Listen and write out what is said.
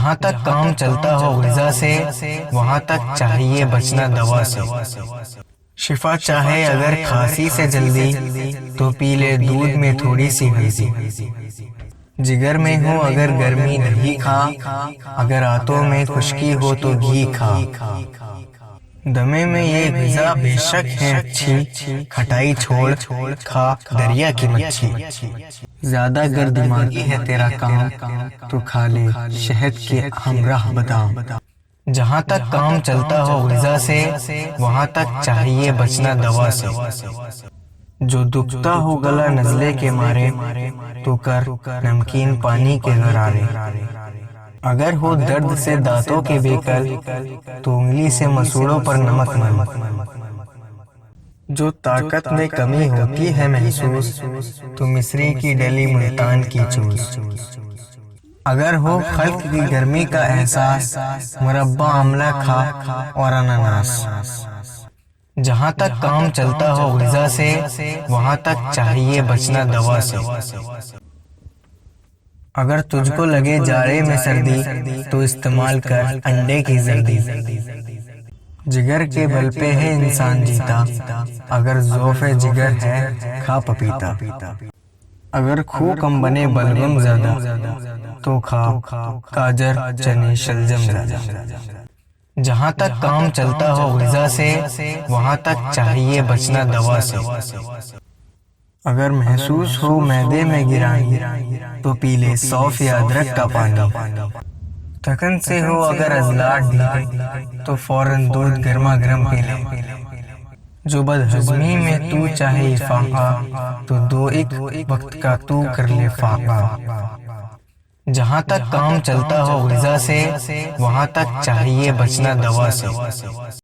جہاں تک کام چلتا ہو غذا سے، وہاں تک چاہیے بچنا دوا سے۔ شفا چاہے اگر کھانسی سے جلدی، تو پی لے دودھ میں تھوڑی سی ہلدی۔ جگر میں ہو اگر گرمی دہی کھا، اگر آنتوں میں خشکی ہو تو گھی کھا۔ دمے میں یہ غذا بے شک ہے اچھی، کھٹائی چھوڑ کھا دریا کی مچھی۔ زیادہ گر دماغی ہے تیرا کام، تو کھا لے شہد کے ہمراہ بادام۔ جہاں تک کام چلتا ہو غذا سے، وہاں تک چاہیے بچنا دوا سے۔ جو دکھتا ہو گلا نزلے کے مارے، تو کر نمکین پانی کے غرارے۔ اگر ہو درد سے دانتوں کے بیکل، تو انگلی سے مسوڑوں پر نمک مل۔ جو طاقت میں کمی ہوتی ہے محسوس، تو مصری کی ڈلی ملتان کی چوس۔ اگر ہو خلق کی گرمی کا احساس، مربع آملہ کھا اور اناناس۔ جہاں تک کام چلتا ہو غذا سے، وہاں تک چاہیے بچنا دوا سے۔ اگر تجھ کو لگے جاڑے میں سردی، تو استعمال کر انڈے کی زردی۔ جگر کے بل پہ ہے انسان جیتا، اگر ضعف جگر ہے کھا پپیتا۔ اگر خو کم بنے بلغم زیادہ، تو کھا گاجر چنے شلجم زیادہ۔ جہاں تک کام چلتا ہو غذا سے، وہاں تک چاہیے بچنا دوا سے۔ اگر محسوس ہو معدے میں گرانی، تو پی لے سونف یا ادرک کا پانی۔ تھکن سے ہو اگر عضلات ڈھیلے، تو فوراً دودھ گرما گرم پی لے۔ جو بد ہضمی میں تو چاہے افاقہ، تو دو ایک وقت کا تو کر لے فاقہ۔ جہاں تک کام چلتا ہو غذا سے، وہاں تک چاہیے بچنا دوا سے۔